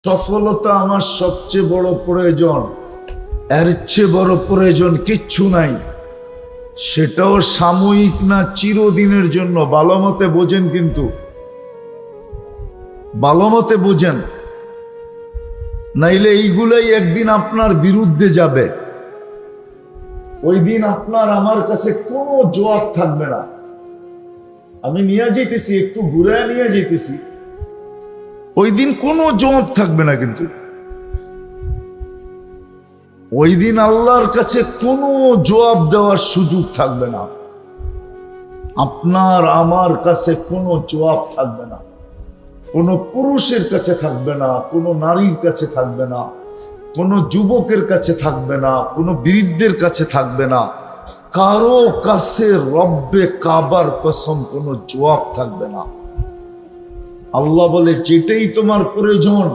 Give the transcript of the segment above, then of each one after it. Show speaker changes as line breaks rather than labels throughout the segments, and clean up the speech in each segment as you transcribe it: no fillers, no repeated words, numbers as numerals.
সফলতা আমার সবচেয়ে বড় প্রয়োজন, এর চেয়ে বড় প্রয়োজন কিচ্ছু নাই। সেটাও সাময়িক না, চিরদিনের জন্য। ভালো মতে বোঝেন, কিন্তু ভালো মতে বোঝেন, নাইলে এইগুলাই একদিন আপনার বিরুদ্ধে যাবে। ওই দিন আপনার আমার কাছে কোনো জবাব থাকবে না। আমি নিয়ে যেতেছি, একটু ঘুরে নিয়ে যেতেছি, ওই দিন কোনো জবাব থাকবে না। কিন্তু ওই দিন আল্লাহর কাছে কোনো জবাব দেওয়ার সুযোগ থাকবে না। আপনার আমার কাছে কোনো জবাব থাকবে না, কোনো পুরুষের কাছে থাকবে না, কোনো নারীর কাছে থাকবে না, কোনো যুবকের কাছে থাকবে না, কোনো বৃদ্ধের কাছে থাকবে না, কারো কাছে রব্বে কাবার কসম কোনো জবাব থাকবে না। আল্লাহ বলে, যেটাই তোমার প্রয়োজন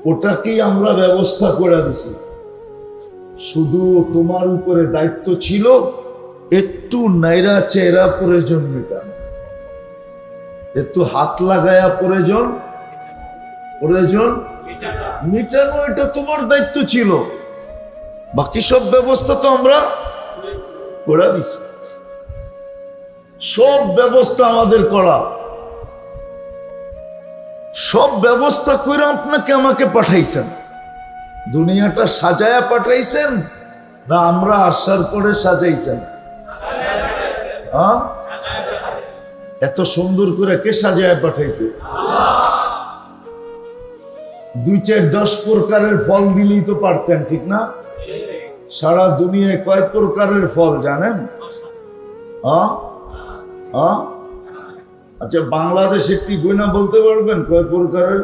ওটাকেই আমরা ব্যবস্থা করে দিছি। শুধু তোমার উপরে দায়িত্ব ছিল একটু নাইরা চেরা প্রয়োজন মেটানো, একটু হাত লাগায়া প্রয়োজন মেটানো, এটা তোমার দায়িত্ব ছিল। বাকি সব ব্যবস্থা তো আমরা করে দিছি। সব ব্যবস্থা আমাদের করা, সব ব্যবস্থা করে আপনাকে আমাকে পাঠাইছেন। দুনিয়াটা সাজায়া পাঠাইছেন না আমরা আসার পরে সাজাইছেন? এত সুন্দর করে কে সাজায়া পাঠাইছে? 2-4-10 প্রকারের ফল দিলেই তো পারতেন, ঠিক না? সারা দুনিয়ায় কয় প্রকারের ফল জানেন? আচ্ছা, বাংলাদেশে একটি গয়না বলতে পারবেন কয় প্রকারের?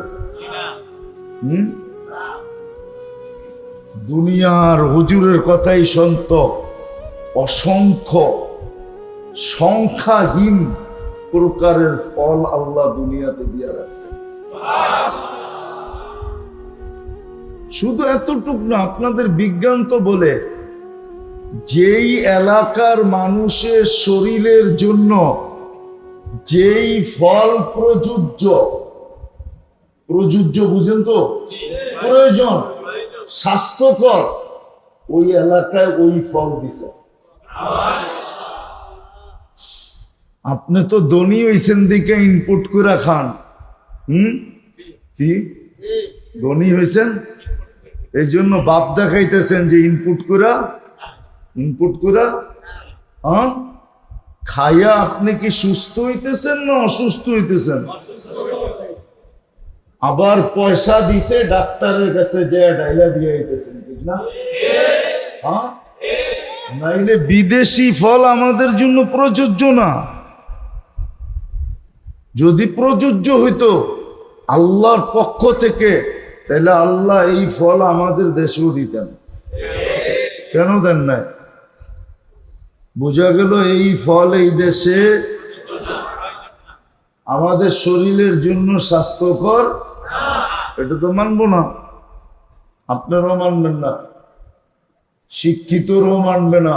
দুনিয়ার হুজুরের কথাই সন্ত, অসংখ্য সংখ্যাহীন প্রকারের ফল আল্লাহ দুনিয়াতে দিয়ে রাখছে। শুধু এতটুক না, আপনাদের বিজ্ঞান তো বলে যেই এলাকার মানুষের শরীরের জন্য যেই ফল প্রযোজ্য বুঝেন তো, প্রয়োজন, স্বাস্থ্যকর, ওই এলাকায় ওই ফল দিছে। আপনি তো ধনী হইছেন দিকে ইনপুট করে খান। কি ধনী হইছেন এই জন্য বাপ দেখাইতেছেন যে ইনপুট করা খাইয়া আপনি কি সুস্থ হইতেছেন না অসুস্থ হইতেছেন? আবার পয়সা দিছে ডাক্তারের কাছে যে ডাইলা দিয়ে হইতেছেন, ঠিক না? নাইলে বিদেশি ফল আমাদের জন্য প্রযোজ্য না। যদি প্রযোজ্য হইতো আল্লাহর পক্ষ থেকে, তাহলে আল্লাহ এই ফল আমাদের দেশেও দিতেন। কেন দেন নাই? বোঝা গেল এই ফল এই দেশে আমাদের শরীরের জন্য স্বাস্থ্যকর। এটা তো মানবো না, আপনারাও মানবেন না, শিক্ষিতরাও মানবে না,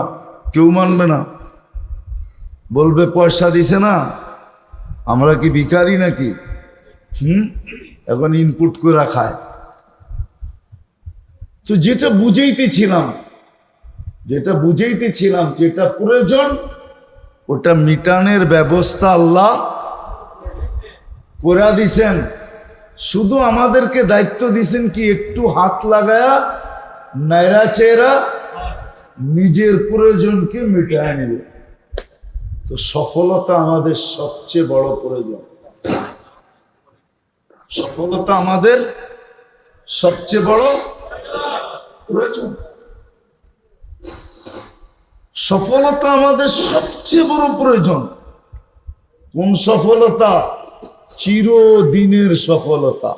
কেউ মানবে না। বলবে পয়সা দিছে না, আমরা কি ভিখারি নাকি? এখন ইনপুট করে খায়। তো যেটা বুঝাইতেছিলাম যেটা প্রয়োজন ওটা মিটানের ব্যবস্থা আল্লাহ করে দিছেন। শুধু আমাদেরকে দায়িত্ব দিছেন কি একটু হাত লাগায়া নাইরা চেরা নিজের প্রয়োজনকে মিটায় নেবে। তো সফলতা আমাদের সবচেয়ে বড় প্রয়োজন, সফলতা আমাদের সবচেয়ে বড় প্রয়োজন, সফলতা আমাদের সবচেয়ে বড় প্রয়োজন। কোন সফলতা? চিরদিনের সফলতা,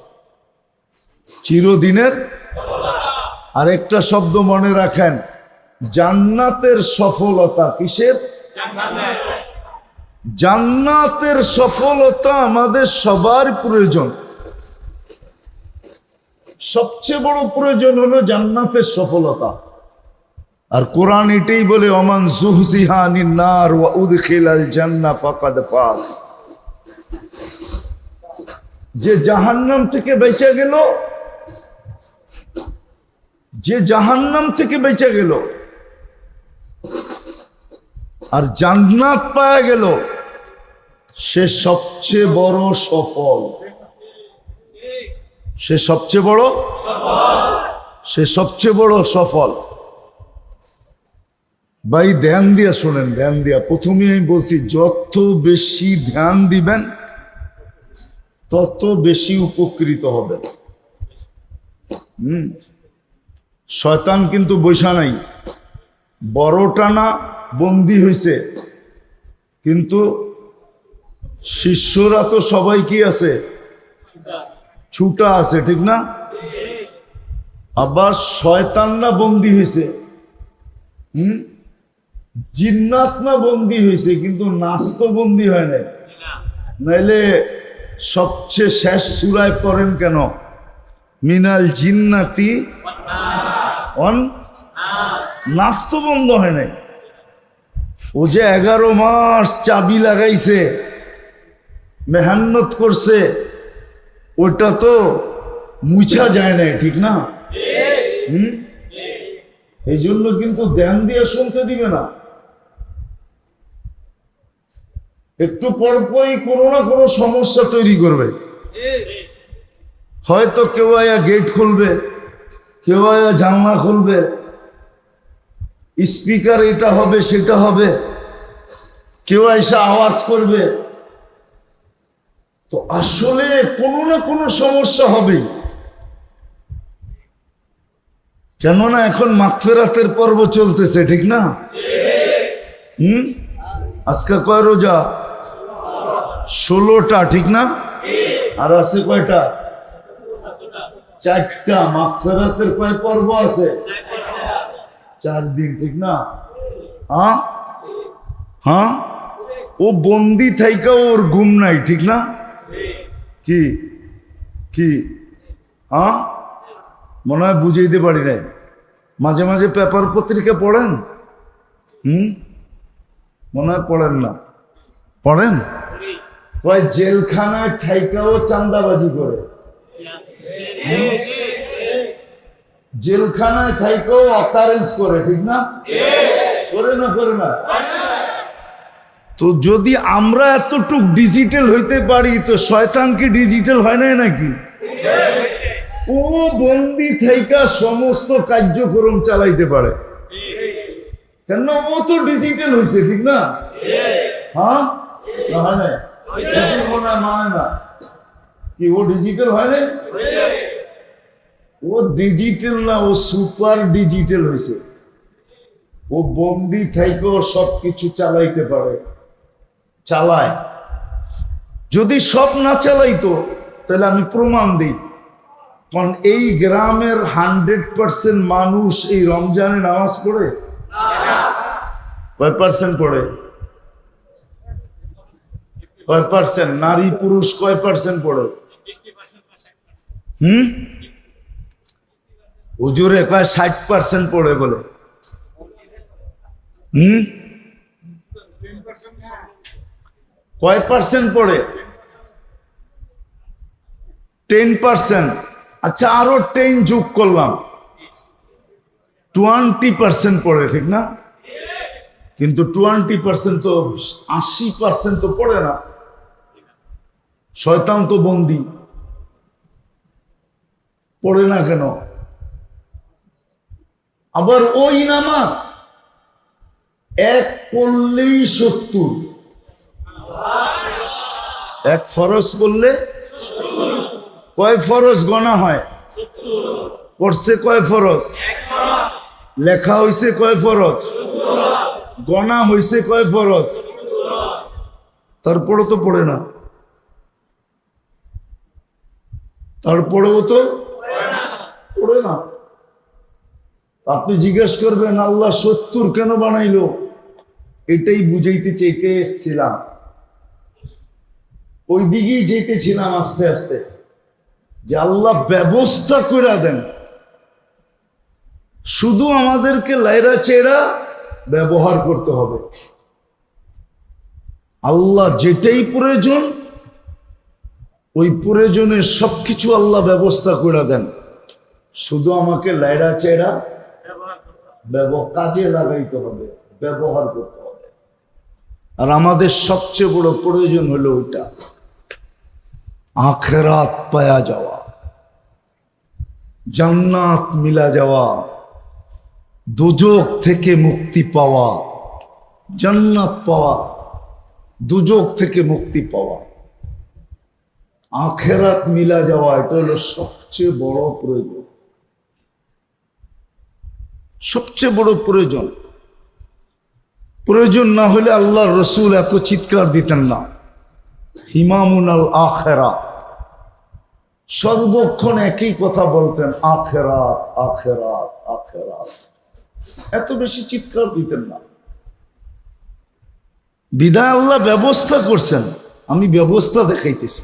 চিরদিনের। আরেকটা শব্দ মনে রাখেন, জান্নাতের সফলতা। কিসের? জান্নাতের সফলতা আমাদের সবার প্রয়োজন। সবচেয়ে বড় প্রয়োজন হলো জান্নাতের সফলতা। আর কোরআন এটাই বলে, ওমান যুহজিহা আনিন নার ওয়া উদখিলাল জান্নাহ ফাকাদ ফাজ। যে জাহান্নাম থেকে বেঁচে গেল যে জাহান্নাম থেকে বেঁচে গেল আর জান্নাত পাওয়া গেল, সে সবচেয়ে বড় সফল। সে সবচেয়ে বড় সফল। ভাই ধ্যান দিয়া শোনেন, ধ্যান দিয়া। প্রথমে আমি বলছি, যত বেশি ধ্যান দিবেন তত বেশি উপকৃত হবে। শয়তান কিন্তু বৈশা নাই, বড়টা না বন্দী হয়েছে, কিন্তু শিষ্যরা তো সবাই কি আছে, ছুটা আছে, ঠিক না? আবার শয়তানরা বন্দী হয়েছে, জিন্নাত না বন্দী হয়েছে, কিন্তু নাচ তো বন্দী হয় নাই। নাইলে সবচেয়ে শেষ সূরায় পড়েন কেন, মিনাল জিন্নাতি ওয়ান নাচ তো বন্ধ হয় নাই। ও যে 11 মাস চাবি লাগাইছে, মেহান্নত করছে, ওটা তো মুছা যায় নাই, ঠিক না? এই জন্য কিন্তু ধ্যান দিয়ে শুনতে দিবে না। একটু পরপরই কোনো না কোনো সমস্যা তৈরি করবে। হয়তো কেউ আয়া গেট খুলবে, কেউ আয়া জানলা খুলবে, স্পিকার এটা হবে সেটা হবে, কেউ এসে আওয়াজ করবে। তো আসলে কোনো না কোনো সমস্যা হবেই। কেননা এখন মাগফিরাতের পর্ব চলতেছে, ঠিক না? আজকে কয় রোজা? 16টা, ঠিক না? আর আছে কয়টা? 4টা। মাগফিরাতের কয় পর্ব আছে? 4 দিন, ঠিক না? হ্যাঁ, ও বন্দি থাইকা ওর ঘুম নাই, ঠিক না? কি কি মনে হয় বুঝাইতে পারি নাই। মাঝে মাঝে পেপার পত্রিকা পড়েন? মনে হয় পড়েন না। পড়েন? কয় জেলখানায় থাইকাও চাঁদাবাজি করে, জেলখানায় থাইকাও অকারেন্স করে, ঠিক না? করে না? করে না? তো যদি আমরা এতটুক ডিজিটাল হইতে পারি, তো শয়তান কি ডিজিটাল হয় নাই নাকি? ও বন্দি থাইকা সমস্ত কার্যক্রম চালাইতে পারে, কেন? ও তো ডিজিটাল হয়েছে, ঠিক না? হ্যাঁ, মানে না কি ও ডিজিটাল হয় না? ও ডিজিটাল না, ও সুপার ডিজিটাল হয়েছে। ও বন্দি থাইকেও সবকিছু চালাইতে পারে, চালায়। যদি সব না চালাইতো তাহলে আমি প্রমাণ দিই। কারণ এই গ্রামের 100% মানুষ এই রমজানে নামাজ পড়ে? কয় পার্সেন্ট পড়ে? কয় পার্সেন্ট? নারী পুরুষ কয় পার্সেন্ট পড়ে? হুজুরে কয় 60% পড়ে বলে। কয় পার্সেন্ট পড়ে? 10%। আচ্ছা, আরো 10 যোগ করলাম, 20% পড়ে, ঠিক না? কিন্তু 20% তো 80% তো পড়ে না। শয়তান তো বন্দি, পড়ে না কেন? আবার ওই নামাজ এক পড়লেই 70, এক ফরজ পড়লে কয় ফরজ গণা হয়? পড়ছে কয় ফরজ? লেখা হইছে কয় ফরজ? গণা হইছে কয় ফরজ? তারপরে তো পড়ে না, তারপরেও তো পড়ে না। আপনি জিজ্ঞেস করবেন আল্লাহ 70 কেন বানাইলো? এটাই বুঝাইতে চাইতে এসেছিলাম, ওই দিকেই যেতেছিলাম আস্তে আস্তে, যে আল্লাহ ব্যবস্থা করে দেন, শুধু আমাদেরকে লাইরা চেরা ব্যবহার করতে হবে। আল্লাহ যেটাই প্রয়োজন, ওই প্রয়োজনের সবকিছু আল্লাহ ব্যবস্থা করে দেন। শুধু আমাকে লাইড়া চেড়া কাজে লাগাইতে হবে, ব্যবহার করতে হবে। আর আমাদের সবচেয়ে বড় প্রয়োজন হলো ওইটা, আখেরাত পায়া যাওয়া, জান্নাত মিলা যাওয়া, দুজক থেকে মুক্তি পাওয়া, জান্নাত পাওয়া, দুজক থেকে মুক্তি পাওয়া, আখেরাত মিলা যাওয়া, এটা হলো সবচেয়ে বড় প্রয়োজন, সবচেয়ে বড় প্রয়োজন। প্রয়োজন না হলে আল্লাহর রসুল এত চিৎকার দিতেন না, ইমামুন আল আখেরা, সর্বক্ষণ একই কথা বলতেন, আখেরাত আখেরাত আখেরাত, এত বেশি চিৎকার দিতেন না। বিধায় আল্লাহ ব্যবস্থা করছেন, আমি ব্যবস্থা দেখাইতেছি।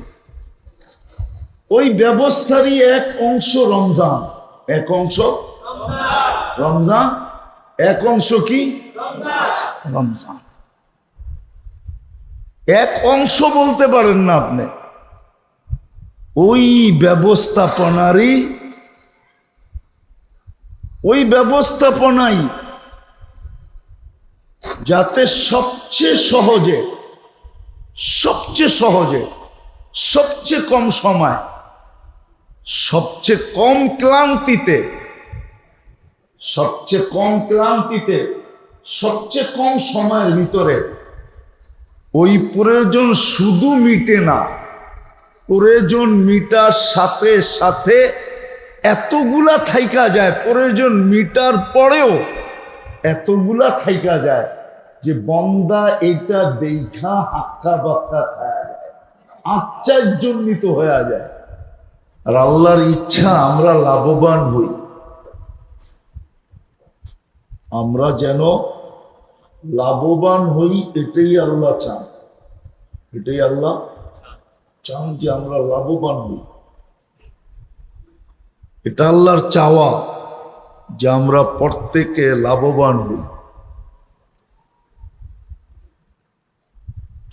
ওই ব্যবস্থারই এক অংশ রমজান, এক অংশ রমজান, এক অংশ কি রমজান। এক অংশ বলতে পারেন না আপনি, ওই ব্যবস্থাপনাই যাতে সবচেয়ে সহজে, সবচেয়ে কম সময়, সবচেয়ে কম ক্লান্তিতে, সবচেয়ে কম সময়ের ভিতরে ওই প্রয়োজন শুধু মিটে না, প্রয়োজন মিটার সাথে সাথে এতগুলা থাইকা যায়, প্রয়োজন মিটার পরেও এতগুলা থাইকা যায় যে বন্দা এটা দেখা হাক্কা বাক্কা খায়া যায়, আশ্চর্যান্বিত হয়ে যায়। আর আল্লাহর ইচ্ছা আমরা লাভবান হই, আমরা যেন লাভবান হই, এটাই আল্লাহ চান, এটাই আল্লাহ চান যে আমরা লাভবান হই। এটা আল্লাহর চাওয়া যে আমরা প্রত্যেকে লাভবান হই।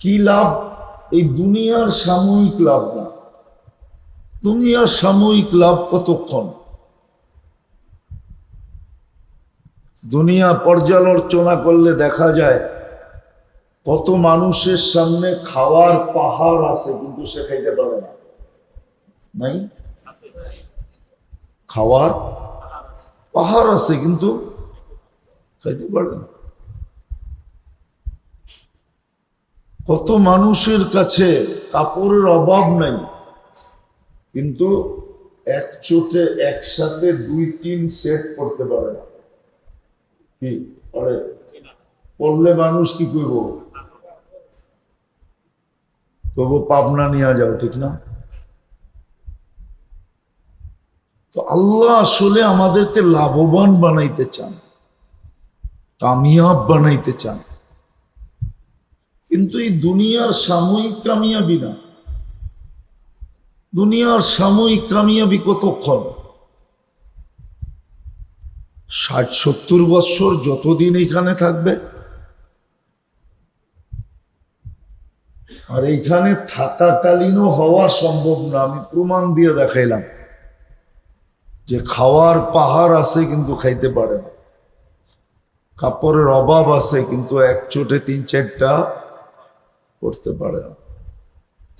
কি লাভ? এই দুনিয়ার সাময়িক লাভ না, দুনিয়ার সাময়িক লাভ কতক্ষণ? দুনিয়া পর্যালোচনা করলে দেখা যায় কত মানুষের সামনে খাওয়ার পাহাড় আছে কিন্তু সে খাইতে পারে না, নাই? খাওয়ার পাহাড় আছে কিন্তু খাইতে পারে না। কত মানুষের কাছে কাপড়ের অভাব নাই কিন্তু এক চোটে একসাথে 2-3 সেট পড়তে পারে না। কি পড়ে? পড়লে মানুষ কি করবো? তবু পাবনা নিয়ে যাও, ঠিক না? তো আল্লাহ আসলে আমাদেরকে লাভবান বানাইতে চান, কামিয়াব বানাইতে চান, কিন্তু এই দুনিয়ার সাময়িক কামিয়াবি না। দুনিয়ার সাময়িক কামিয়াবি কতক্ষণ? 60-70 বছর যতদিন এখানে থাকবে। আর এইখানে থাকাকালীনও হওয়া সম্ভব না। আমি প্রমাণ দিয়ে দেখাইলাম যে খাওয়ার পাহাড় আছে কিন্তু খাইতে পারে না, কাপড়ের অভাব আছে কিন্তু এক চোটে 3-4টা করতে পারে না।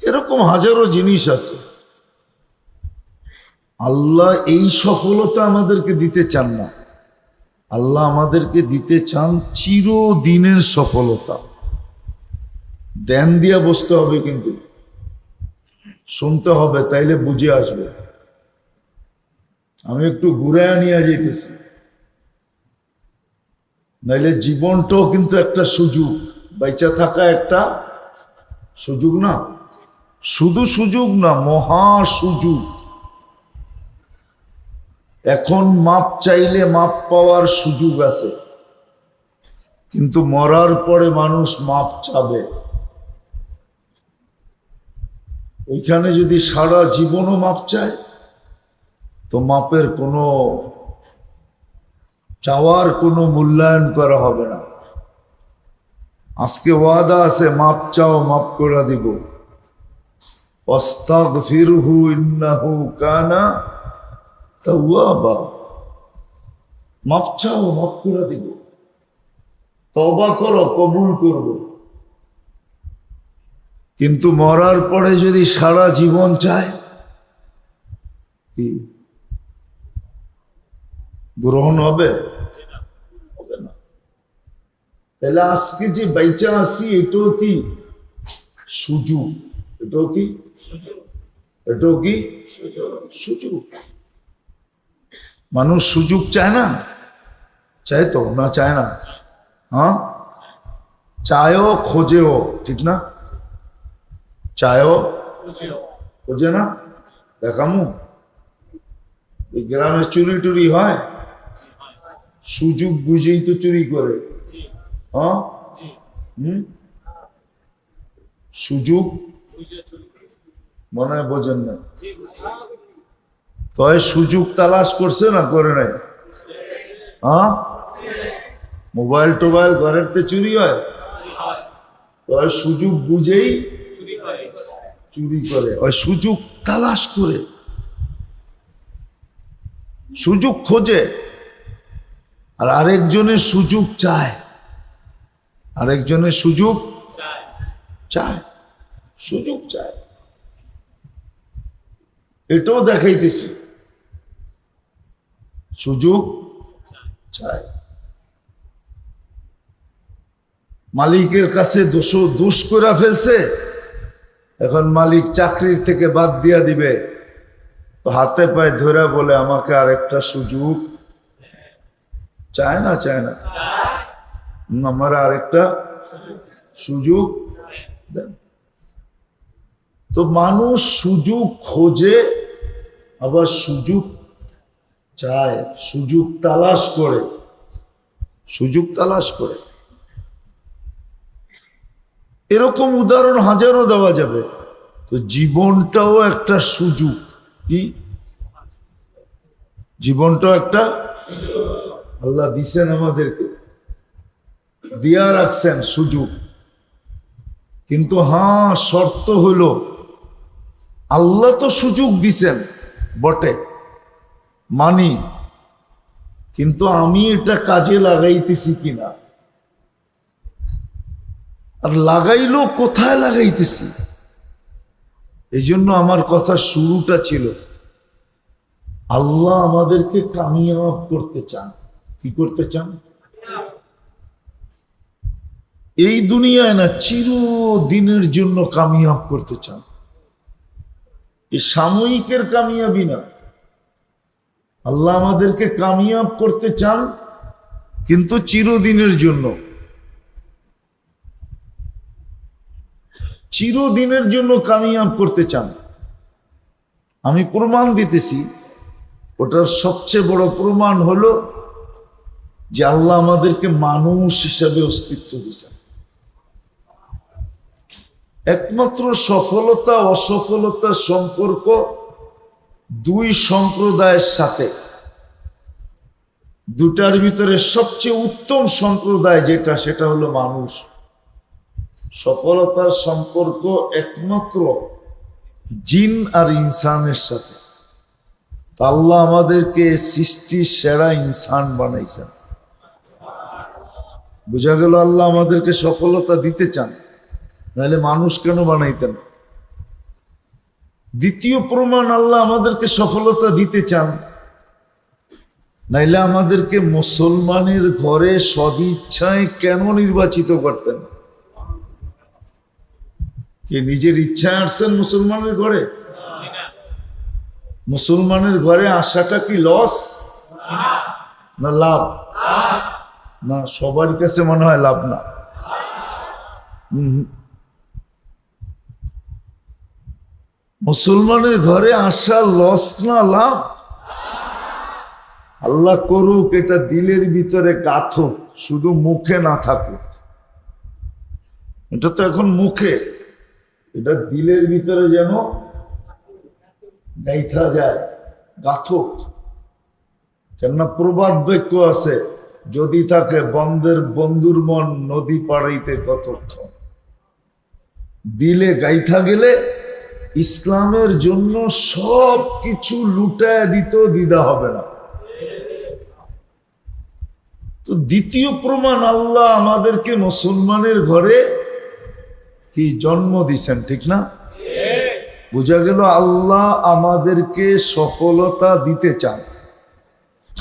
এরকম হাজারো জিনিস আছে। আল্লাহ এই সফলতা আমাদেরকে দিতে চান না, আল্লাহ আমাদেরকে দিতে চান চিরদিনের সফলতা। ধ্যান দিয়া বসতে হবে, কিন্তু শুনতে হবে, তাইলে বুঝে আসবে। আমি একটু ঘুরে নিয়ে যেতেছি, নাইলে জীবনটাও কিন্তু একটা সুযোগ, বাইচা থাকা একটা সুযোগ না, শুধু সুযোগ না, মহা সুযোগ। এখন মাপ চাইলে মাপ পাওয়ার সুযোগ আছে, কিন্তু মরার পরে মানুষ মাপ চাবে। ওইখানে যদি সারা জীবনও মাপ চায় তো মাপের কোনো চাওয়ার কোনো মূল্যায়ন করা হবে না। আজকে ওয়াদা আছে, মাপ চাও মাপ করে দিব, ওয়াস্তাগফিরহু ইন্নাহু কানা তাওয়াবা, মাফ চাও, মাফ করে দিব। তওবা করো, কবুল করব। কিন্তু মরার পরে যদি সারা জীবন চায়, কি গ্রহণ হবে? হবে না। তাহলে আজকে যে বাইচা আসি, এটাও কি সুযোগ? এটাও কি সুযোগ? মানুষ সুযোগ চায় না? চায় তো না? চায় না? হ্যাঁ, চায়ও খোঁজেও, ঠিক না? চায়ও খোঁজে না? দেখামু এই গ্রামে চুরি টুরি হয়, সুযোগ বুঝেই তো চুরি করে। হ্যাঁ, সুযোগ মনে হয় বোঝেন না। তবে সুযোগ তালাশ করছে না করে নাই? হ্যাঁ, মোবাইল টোবাইল ঘরের তে চুরি হয়, তবে সুযোগ বুঝেই চুরি করে। ওই সুযোগ তালাশ করে, সুযোগ খোঁজে। আর আরেকজনের সুযোগ চায়, আরেকজনের সুযোগ চায়, সুযোগ চায়। এটাও দেখাইতেছি, সুযোগ চায়। মালিকের কাছে দোষ করে ফেলছে, এখন মালিক চাকরির থেকে বাদ দিয়া দিবে, তো হাতে পায়ে ধরে বলে আমাকে আরেকটা সুযোগ চায় না? চায় না? আমার আরেকটা সুযোগ দেন। তো মানুষ সুযোগ খোঁজে, আবার সুযোগ চায়, সুযোগ তালাশ করে, সুযোগ তালাশ করে। এরকম উদাহরণ হাজারো দেওয়া যাবে। তো জীবনটাও একটা সুযোগ। কি জীবনটাও একটা আল্লাহ দিছেন, আমাদেরকে দিয়া রাখছেন সুযোগ। কিন্তু হ্যাঁ, শর্ত হলো আল্লাহ তো সুযোগ দিছেন বটে, মানি, কিন্তু আমি এটা কাজে লাগাইতেছি কিনা, আর লাগাইলো কোথায় লাগাইতেছি। এই জন্য আমার কথা শুরুটা ছিল, আল্লাহ আমাদেরকে কামিয়াব করতে চান। কি করতে চান? এই দুনিয়ায় না, চিরদিনের জন্য কামিয়াব করতে চান। এই সাময়িকের কামিয়াবি না, আল্লাহ আমাদেরকে কামিয়াব করতে চান, কিন্তু চিরদিনের জন্য, চিরদিনের জন্য কামিয়াব করতে চান। আমি প্রমাণ দিতেছি, ওটার সবচেয়ে বড় প্রমাণ হলো যে আল্লাহ আমাদেরকে মানুষ হিসাবে অস্তিত্ব দিয়েছেন। একমাত্র সফলতা অসফলতার সম্পর্ক দুই সম্প্রদায়ের সাথে। দুটার ভিতরে সবচেয়ে উত্তম সম্প্রদায় যেটা, সেটা হলো মানুষ। সফলতার সম্পর্ক একমাত্র জিন আর ইনসানের সাথে। আল্লাহ আমাদেরকে সৃষ্টির সেরা ইনসান বানাইছেন। বোঝা গেল আল্লাহ আমাদেরকে সফলতা দিতে চান, নাহলে মানুষ কেন বানাইতেন? দ্বিতীয় প্রমাণ, আল্লাহ আমাদেরকে সফলতা দিতে চান, নাইলে আমাদেরকে মুসলমানের ঘরে সদিচ্ছায় কেন নির্বাচিত করতেন? কে নিজের ইচ্ছায় আসছেন মুসলমানের ঘরে? মুসলমানের ঘরে আসাটা কি লস না লাভ? না, সবার কাছে মনে হয় লাভ না। মুসলমানের ঘরে আসা লস না লাভ? আল্লাহ করুক এটা দিলের ভিতরে গাঁথুক, শুধু মুখে না থাকুক। এটা তো এখন মুখে, এটা দিলের ভিতরে যেন গাইথা যায়, গাঁথুক। কেননা প্রবাদ বাক্য আছে, যদি থাকে বন্ধুর মন নদী পাড়াইতে কতক্ষণ। দিলে গাইথা গেলে ইসলামের জন্য সব কিছু লুটায় দিতেও দ্বিধা হবে না। তো দ্বিতীয় প্রমাণ, আল্লাহ আমাদেরকে মুসলমানের ঘরে কি জন্ম দিছেন, ঠিক না? বোঝা গেল আল্লাহ আমাদেরকে সফলতা দিতে চান,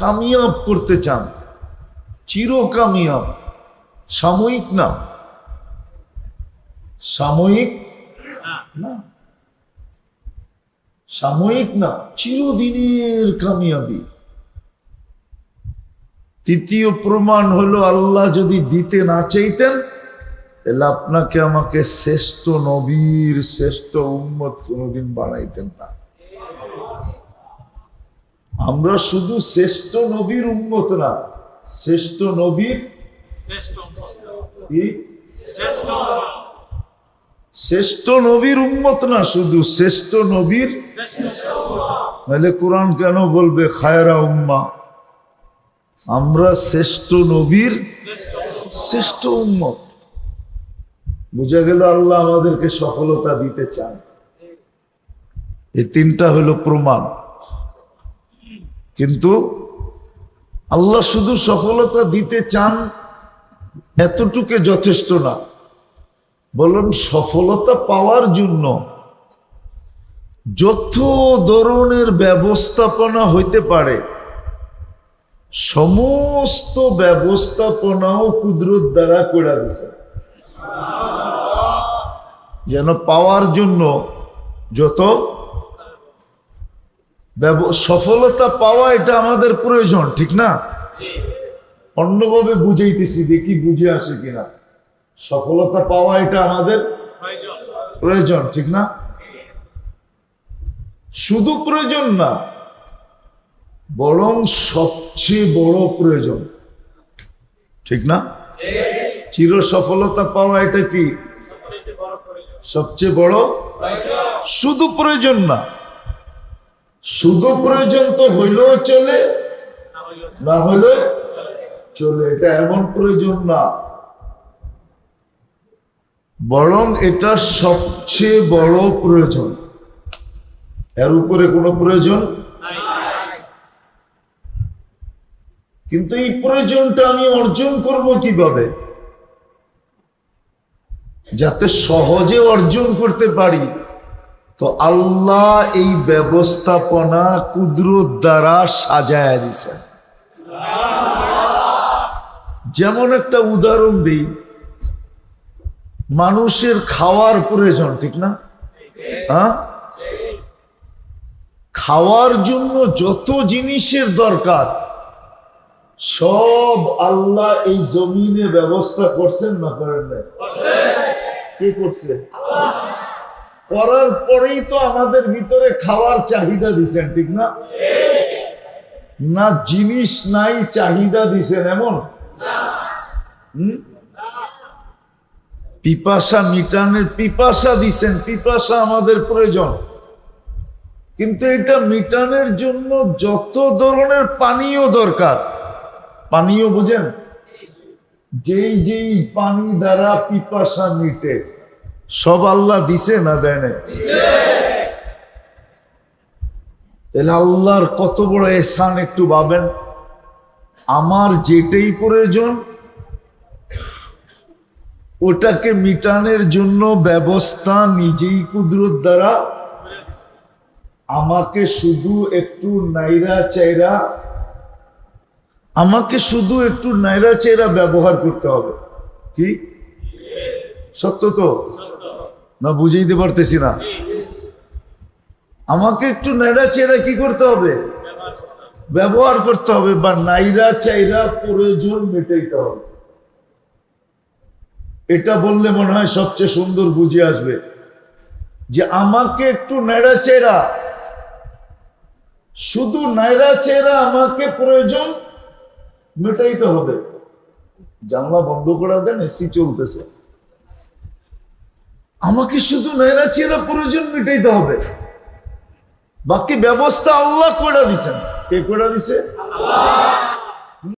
কামিয়াব করতে চান, চিরকামিয়াব, সাময়িক না, সাময়িক না, সাময়িক না, চিরদিনের কামিয়াবি। তৃতীয় প্রমাণ হলো আল্লাহ যদি দিতে না চাইতেন তাহলে আপনাকে আমাকে শ্রেষ্ঠ নবীর শ্রেষ্ঠ উম্মত কোনোদিন বানাইতেন না। আমরা শুধু শ্রেষ্ঠ নবীর উম্মত না, শ্রেষ্ঠ নবীর শ্রেষ্ঠ নবীর উম্মত না, শুধু শ্রেষ্ঠ নবীর। নাহলে কোরআন কেন বলবে খায়রা উম্মা? আমরা শ্রেষ্ঠ নবীর শ্রেষ্ঠ উম্মত। বুঝা গেল আল্লাহ আমাদেরকে সফলতা দিতে চান। এই তিনটা হলো প্রমাণ। কিন্তু আল্লাহ শুধু সফলতা দিতে চান এতটুকু যথেষ্ট না, বলুন সফলতা পাওয়ার জন্য যত ধরনের ব্যবস্থাপনা হইতে পারে সমস্ত ব্যবস্থাপনাও কুদরত দ্বারা করে দিয়েছে, যেন পাওয়ার জন্য যত সফলতা পাওয়া এটা আমাদের প্রয়োজন, ঠিক না? অন্যভাবে বুঝাইতেছি, দেখি বুঝে আসে কিনা। সফলতা পাওয়া এটা আমাদের প্রয়োজন, ঠিক না? শুধু প্রয়োজন না, বরং সবচেয়ে বড় প্রয়োজন, ঠিক না? চির সফলতা পাওয়া এটা কি সবচেয়ে বড়? শুধু প্রয়োজন না, শুধু প্রয়োজন তো হইলেও চলে, না হলে চলে, এটা এমন প্রয়োজন না, বরং এটা সবচেয়ে বড় প্রয়োজন। এর উপরে কোনো প্রয়োজন। কিন্তু এই প্রয়োজনটা আমি অর্জন করব কিভাবে? যাতে সহজে অর্জন করতে পারি, তো আল্লাহ এই ব্যবস্থাপনা কুদরত দ্বারা সাজায় দিয়েছেন। যেমন একটা উদাহরণ দিই, মানুষের খাওয়ার প্রয়োজন, ঠিক না? হ্যাঁ, খাওয়ার জন্য যত জিনিসের দরকার সব আল্লাহ এই জমিনে ব্যবস্থা করছেন না করেন নাই? কে করছে? করার পরেই তো আমাদের ভিতরে খাওয়ার চাহিদা দিছেন, ঠিক না? না জিনিস নাই চাহিদা দিছেন এমন? পিপাসা মিটানের পিপাসা দিছেন, পিপাসা আমাদের প্রয়োজন, কিন্তু এটা মিটানের জন্য যত ধরনের পানীয় দরকার, পানীয় বুঝেন, যেই যেই পানি দ্বারা পিপাসা মিটে সব আল্লাহ দিছে না দেয় না? তাহলে আল্লাহর কত বড় এহসান একটু ভাবেন। আমার যেটাই প্রয়োজন ওটাকে মিটানের জন্য ব্যবস্থা নিজেই কুদরত দ্বারা, আমাকে শুধু একটু নাইরা চাইরা, আমাকে শুধু একটু নাইরা চাইরা ব্যবহার করতে হবে। কি সত্য তো না? বুঝাইতে পারতেছি না? আমাকে একটু নাইরা চাইরা কি করতে হবে? ব্যবহার করতে হবে, বা নাইরা চাইরা প্রয়োজন মেটাইতে হবে। এটা বললে মনে হয় সবচেয়ে সুন্দর বুঝে আসবে যে আমাকে একটু নাইরা চাইরা, শুধু নাইরা চাইরা আমাকে প্রয়োজন মেটাইতে হবে। জানলা বন্ধ করে দেন, এসি চলতেছে, আমাকে শুধু নাইরা চাইরা প্রয়োজন মেটাইতে হবে, বাকি ব্যবস্থা আল্লাহ করে দিছেন। কে করে দিছে? আল্লাহ।